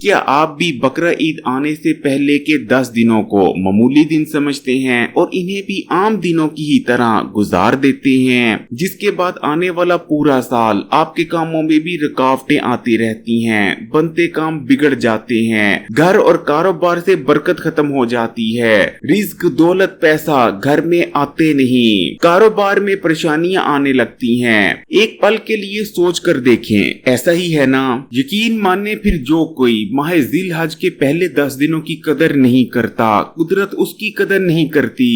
क्या आप भी बकरा ईद आने से पहले के 10 दिनों को मामूली दिन समझते हैं और इन्हें भी आम दिनों की ही तरह गुजार देते हैं, जिसके बाद आने वाला पूरा साल आपके कामों में भी रुकावटें आती रहती हैं, बनते काम बिगड़ जाते हैं, घर और कारोबार से बरकत खत्म हो जाती है, रिस्क दौलत पैसा घर में आते नहीं, कारोबार में परेशानियां आने लगती हैं। एक पल के लिए सोच कर देखें, ऐसा ही है ना? यकीन माने फिर जो कोई माह जिल हज के पहले 10 दिनों की कदर नहीं करता, कुदरत उसकी कदर नहीं करती।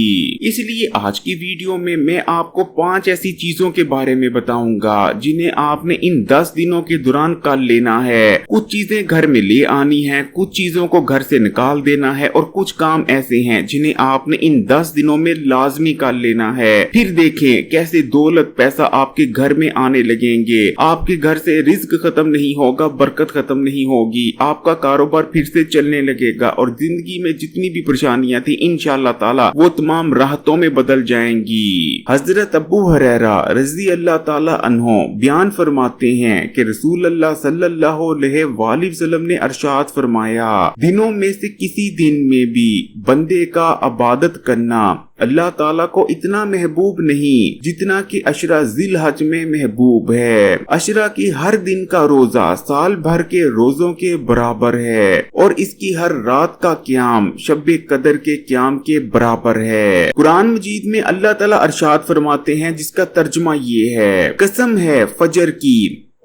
इसलिए आज की वीडियो में मैं आपको 5 ऐसी चीजों के बारे में बताऊंगा जिन्हें आपने इन 10 दिनों के दौरान कर लेना है। कुछ चीजें घर में ले आनी है, कुछ चीजों को घर से निकाल देना है और कुछ काम ऐसे हैं जिन्हें आपने इन 10 दिनों में लाजमी कर लेना है। फिर देखें कैसे दौलत पैसा आपके घर में आने लगेंगे, आपके घर से रिस्क खत्म नहीं होगा, बरकत खत्म नहीं होगी, आपका कारोबार फिर से चलने लगेगा और जिंदगी में जितनी भी परेशानियां थी इंशाअल्लाह ताला वो तमाम राहतों में बदल जाएंगी। हजरत अबू हुरैरा रज़ी अल्लाह ताला अन्हो बयान फरमाते हैं कि रसूल अल्लाह सल्लल्लाहु अलैहि वसल्लम ने अरशाद फरमाया, दिनों में से किसी दिन में भी बंदे का इबादत करना अल्लाह ताला को इतना महबूब नहीं जितना कि अशरा जिल हज में महबूब है। अशरा की हर दिन का रोजा साल भर के रोजों के बराबर है और इसकी हर रात का क़याम शब्बे कदर के क़याम के बराबर है। कुरान मजीद में अल्लाह ताला अरशाद फरमाते हैं जिसका तर्जुमा ये है, कसम है फजर की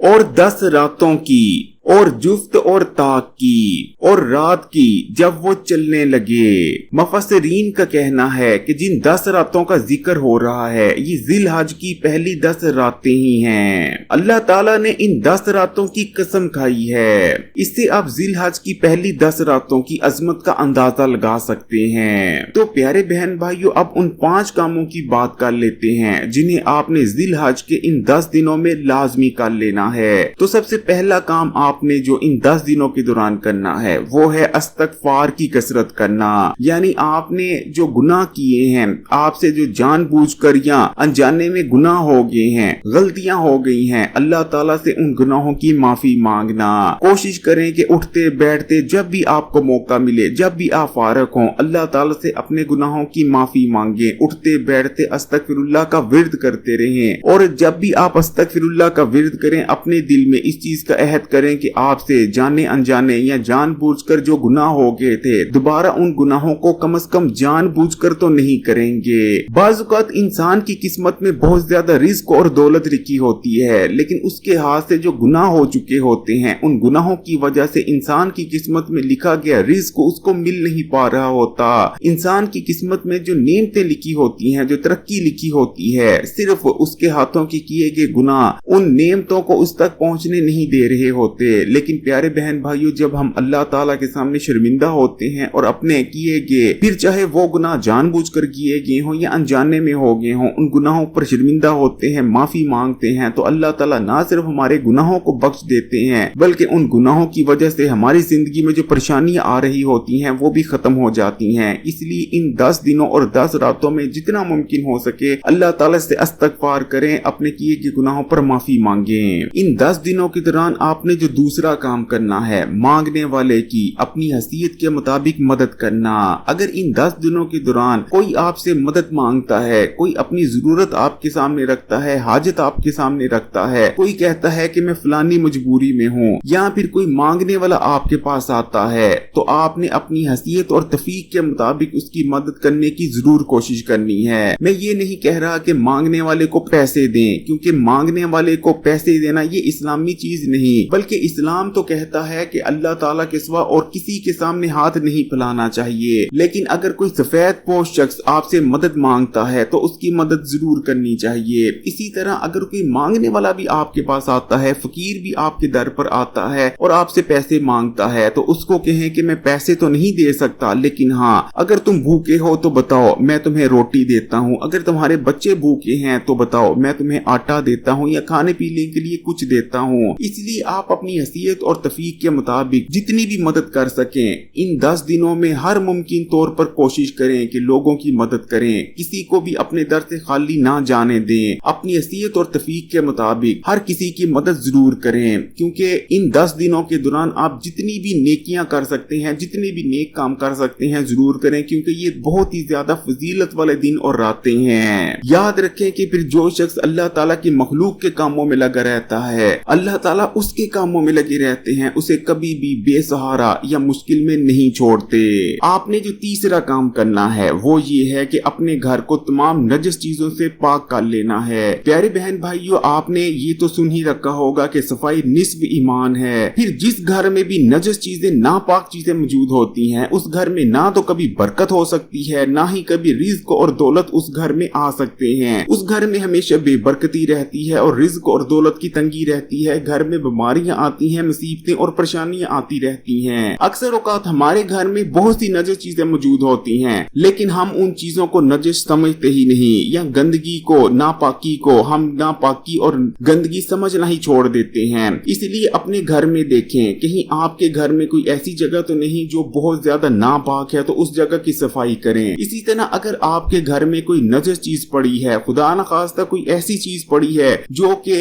और 10 रातों की और जुफ्त और ताक की और रात की जब वो चलने लगे। मुफस्सिरीन का कहना है कि जिन 10 रातों का जिक्र हो रहा है ये जिल हज की पहली 10 रातें ही हैं। अल्लाह ताला ने इन 10 रातों की कसम खाई है। इससे आप जिल हज की पहली 10 रातों की अजमत का अंदाजा लगा सकते हैं। तो प्यारे बहन भाइयों, अब उन 5 कामों की बात कर लेते हैं जिन्हें आपने जिल हज के इन 10 दिनों में लाजमी कर लेना है। तो सबसे पहला काम आपने जो इन 10 दिनों के दौरान करना है वो है इस्तगफार की कसरत करना। यानी आपने जो गुनाह किए हैं, आपसे जो जानबूझकर या अनजाने में गुनाह हो गए हैं, गलतियां हो गई हैं, अल्लाह ताला से उन गुनाहों की माफी मांगना। कोशिश करें कि उठते बैठते जब भी आपको मौका मिले, जब भी आप फारग हों, अल्लाह ताला से अपने गुनाहों की माफी मांगे। उठते बैठते अस्तगफिरुल्लाह का विर्द करते रहें और जब भी आप अस्तगफिरुल्लाह का विर्द करें अपने दिल में इस चीज का अहद करें कि आपसे जाने अनजाने या जानबूझकर जो गुनाह हो गए थे दोबारा उन गुनाहों को कम से कम जानबूझकर तो नहीं करेंगे। बाज़ औक़ात इंसान की किस्मत में बहुत ज्यादा रिस्क और दौलत लिखी होती है, लेकिन उसके हाथ से जो गुनाह हो चुके होते हैं उन गुनाहों की वजह से इंसान की किस्मत में लिखा गया रिस्क उसको मिल नहीं पा रहा होता। इंसान की किस्मत में जो नेमतें लिखी होती हैं, जो तरक्की लिखी होती है, सिर्फ उसके हाथों के किए गए गुनाह उन नेमतों को उस तक पहुंचने नहीं दे रहे होते। लेकिन प्यारे बहन भाइयों, जब हम अल्लाह ताला के सामने शर्मिंदा होते हैं और अपने किए गए, फिर चाहे वो गुनाह जानबूझकर किए गए हों या अनजाने में हो गए हों, उन गुनाहों पर शर्मिंदा होते हैं, माफी मांगते हैं, तो अल्लाह ताला ना सिर्फ हमारे गुनाहों को बख्श देते हैं बल्कि उन गुनाहों की वजह से हमारी जिंदगी में जो परेशानियां आ रही होती हैं वो भी खत्म हो जाती हैं। इसलिए इन 10 दिनों और 10 रातों में जितना मुमकिन हो सके अल्लाह ताला से इस्तगफार करें, अपने किए गए गुनाहों पर माफी मांगे। इन 10 दिनों के दौरान आपने जो दूसरा काम करना है, मांगने वाले की अपनी हैसियत के मुताबिक मदद करना। अगर इन 10 दिनों के दौरान कोई आपसे मदद मांगता है, कोई अपनी जरूरत आपके सामने रखता है, हाजत आपके सामने रखता है, कोई कहता है कि मैं फलानी मजबूरी में हूँ, या फिर कोई मांगने वाला आपके पास आता है, तो आपने अपनी हैसियत और तफीक के मुताबिक उसकी मदद करने की जरूर कोशिश करनी है। मैं ये नहीं कह रहा कि मांगने वाले को पैसे दें, क्योंकि मांगने वाले को पैसे देना ये इस्लामी चीज नहीं, बल्कि इस्लाम तो कहता है कि अल्लाह ताला के सिवा और किसी के सामने हाथ नहीं फैलाना चाहिए। लेकिन अगर कोई सफेद पोश शख्स आपसे मदद मांगता है तो उसकी मदद जरूर करनी चाहिए। इसी तरह अगर कोई मांगने वाला भी आपके पास आता है, फकीर भी आपके दर पर आता है और आपसे पैसे मांगता है, तो उसको कहें कि मैं पैसे तो नहीं दे सकता, लेकिन हाँ अगर तुम भूखे हो तो बताओ मैं तुम्हें रोटी देता हूँ, अगर तुम्हारे बच्चे भूखे हैं तो बताओ मैं तुम्हें आटा देता हूँ या खाने पीने के लिए कुछ देता हूँ। इसलिए आप अपनी हैसियत और तफीक के मुताबिक जितनी भी मदद कर सकें इन 10 दिनों में हर मुमकिन तौर पर कोशिश करें कि लोगों की मदद करें, किसी को भी अपने दर से खाली ना जाने दें। अपनी हैसियत और तफीक के मुताबिक हर किसी की मदद जरूर करें, क्योंकि इन 10 दिनों के दौरान आप जितनी भी नेकियां कर सकते हैं, जितने भी नेक काम कर सकते हैं जरूर करें, क्योंकि ये बहुत ही ज्यादा फजीलत वाले दिन और रातें हैं। याद रखें कि फिर जो शख्स अल्लाह ताला की मखलूक के कामों में लगा रहता है, अल्लाह ताला उसके कामों में लगे रहते हैं, उसे कभी भी बेसहारा या मुश्किल में नहीं छोड़ते। आपने जो तीसरा काम करना है वो ये है कि अपने घर को तमाम नजस चीजों से पाक कर लेना है। प्यारे बहन भाइयों, आपने ये तो सुन ही रखा होगा कि सफाई निस्फ ईमान है। फिर जिस घर में भी नजस चीजें, नापाक चीजें मौजूद होती हैं, उस घर में ना तो कभी बरकत हो सकती है, ना ही कभी रिज्क और दौलत उस घर में आ सकते हैं। उस घर में हमेशा बेबरकती रहती है और रिज्क और दौलत की तंगी रहती है। घर में बीमारियां आती हैं, मुसीबतें और परेशानियां आती रहती हैं। अक्सर औकात हमारे घर में बहुत सी नजस चीजें मौजूद होती हैं, लेकिन हम उन चीजों को नजस समझते ही नहीं, या गंदगी को, नापाकी को हम नापाकी और गंदगी समझना ही छोड़ देते हैं। इसलिए अपने घर में देखें, कहीं आपके घर में कोई ऐसी जगह तो नहीं जो बहुत ज्यादा नापाक है, तो उस जगह की सफाई करें। इसी तरह अगर आपके घर में कोई नजस चीज पड़ी है, खुदा न खास्ता कोई ऐसी चीज पड़ी है जो कि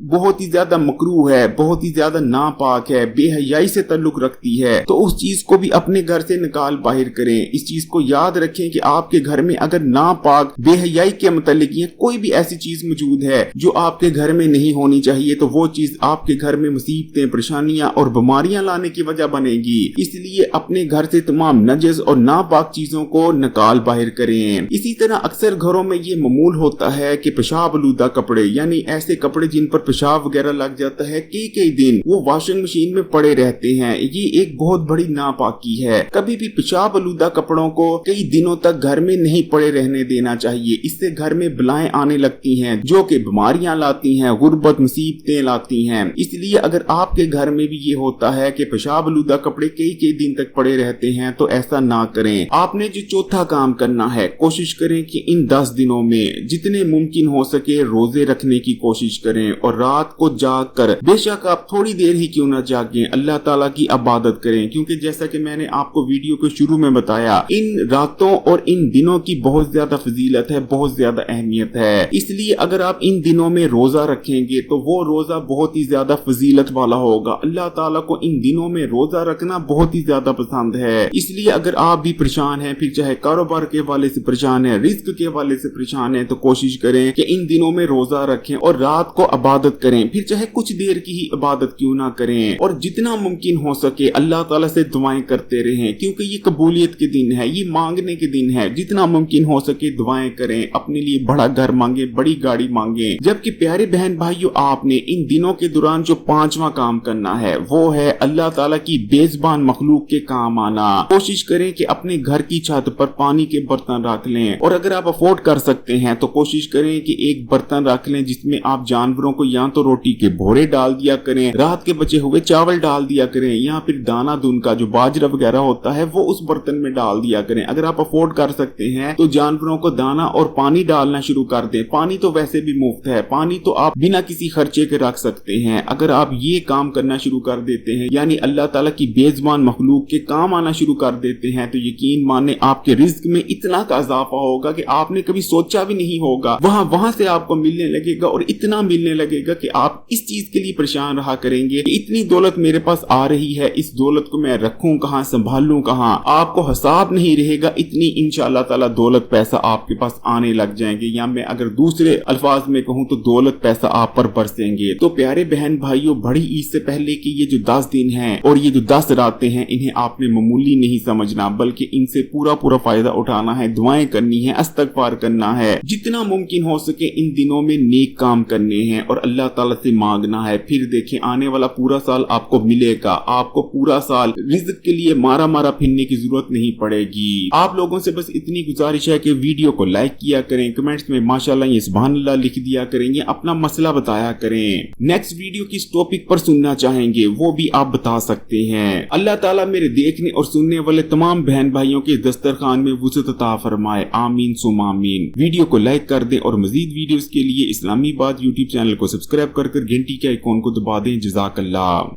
बहुत ही ज्यादा मकरूह है, बहुत ही ज्यादा नापाक है, बेहयाई से ताल्लुक रखती है, तो उस चीज को भी अपने घर से निकाल बाहर करें। इस चीज को याद रखें कि आपके घर में अगर नापाक, बेहयाई के मुतालिक कोई भी ऐसी चीज मौजूद है जो आपके घर में नहीं होनी चाहिए, तो वो चीज आपके घर में मुसीबतें, परेशानियां और बीमारियां लाने की वजह बनेगी। इसलिए अपने घर से तमाम नजस और नापाक चीजों को निकाल बाहर करें। इसी तरह अक्सर घरों में ये मामूल होता है कि पेशाब आलूदा कपड़े, यानी ऐसे कपड़े जिन पर पेशाब वगैरह लग जाता है, कई दिन वो वॉशिंग मशीन में पड़े रहते हैं। ये एक बहुत बड़ी नापाकी है। कभी भी पेशाब आलूदा कपड़ों को कई दिनों तक घर में नहीं पड़े रहने देना चाहिए। इससे घर में बलाएं आने लगती हैं जो कि बीमारियां लाती हैं, गुर्बत, मुसीबतें लाती हैं। इसलिए अगर आपके घर में भी ये होता है कि पेशाब आलूदा कपड़े कई दिन तक पड़े रहते हैं, तो ऐसा ना करें। आपने जो चौथा काम करना है, कोशिश करें कि इन 10 दिनों में जितने मुमकिन हो सके रोजे रखने की कोशिश करें, और रात को जाग कर, बेशक आप थोड़ी देर ही क्यों ना जागें, अल्लाह ताला की इबादत करें, क्योंकि जैसा कि मैंने आपको वीडियो के शुरू में बताया, इन रातों और इन दिनों की बहुत ज्यादा फजीलत है, बहुत ज्यादा अहमियत है। इसलिए अगर आप इन दिनों में रोजा रखेंगे तो वो रोजा बहुत ही ज्यादा फजीलत वाला होगा। अल्लाह ताला को इन दिनों में रोजा रखना बहुत ही ज्यादा पसंद है। इसलिए अगर आप भी परेशान हैं, फिर चाहे कारोबार के वाले से परेशान है, रिस्क के वाले से परेशान है, तो कोशिश करें कि इन दिनों में रोजा रखें और रात को इबादत करें। फिर चाहे कुछ देर की ही इबादत क्यों ना करें, और जितना मुमकिन हो सके अल्लाह ताला से दुआएं करते रहें, क्योंकि ये कबूलियत के दिन है, ये मांगने के दिन है। जितना मुमकिन हो सके दुआएं करें, अपने लिए बड़ा घर मांगे, बड़ी गाड़ी मांगे। जबकि प्यारे बहन भाइयों, आपने इन दिनों के दौरान जो 5वां काम करना है वो है अल्लाह ताला की बेज़बान मखलूक के काम आना। कोशिश करें कि अपने घर की छत पर पानी के बर्तन रख लें, और अगर आप अफोर्ड कर सकते हैं तो कोशिश करें कि एक बर्तन रख लें जिसमें आप जानवरों को या तो रोटी के भोरे डाल दिया करें, रात के बचे हुए चावल डाल दिया करें, या फिर दाना दून का जो बाजरा वगैरह होता है वो उस बर्तन में डाल दिया करें। अगर आप अफोर्ड कर सकते हैं तो जानवरों को दाना और पानी डालना शुरू कर दें। पानी तो वैसे भी मुफ्त है, पानी तो आप बिना किसी खर्चे के रख सकते हैं। अगर आप ये काम करना शुरू कर देते हैं, यानी अल्लाह ताला की बेज़बान मखलूक के काम आना शुरू कर देते हैं, तो यकीन माने आपके रिस्क में इतना का इजाफा होगा कि आपने कभी सोचा भी नहीं होगा। वहां से आपको मिलने लगेगा, और इतना मिलने लगेगा कि आप इस चीज के लिए परेशान रहा करेंगे कि इतनी दौलत मेरे पास आ रही है, इस दौलत को मैं रखूं कहां, संभालूं कहां। आपको हिसाब नहीं रहेगा, इतनी इंशाअल्लाह ताला दौलत पैसा आपके पास आने लग जाएंगे, या मैं अगर दूसरे अल्फाज में कहूं तो दौलत पैसा आप पर बरसेंगे। तो प्यारे बहन भाइयों, बड़ी ईद से पहले की ये जो 10 दिन हैं और ये जो 10 रातें हैं, इन्हें आपने मामूली नहीं समझना, बल्कि इनसे पूरा फायदा उठाना है, दुआएं करनी है, इस्तगफार करना है, जितना मुमकिन हो सके इन दिनों में नेक काम करने हैं और अल्लाह ताला से मांगना है। फिर देखें, आने वाला पूरा साल आपको मिलेगा, आपको पूरा साल रिज़्क के लिए मारा फिरने की जरूरत नहीं पड़ेगी। आप लोगों से बस इतनी गुजारिश है कि वीडियो को लाइक किया करें, कमेंट्स में माशाल्लाह या सुभान अल्लाह लिख दिया करेंगे, अपना मसला बताया करें। नेक्स्ट वीडियो किस टॉपिक पर सुनना चाहेंगे वो भी आप बता सकते हैं। अल्लाह ताला मेरे देखने और सुनने वाले तमाम बहन भाइयों के दस्तरखान में वुसअत अता फरमाए, आमीन सुम आमीन। वीडियो को लाइक कर दें और मजीद वीडियोस के लिए इस्लामी बात यूट्यूब चैनल को सब्सक्राइब कर घंटी के आइकॉन को दबा दें। जज़ाकल्लाह।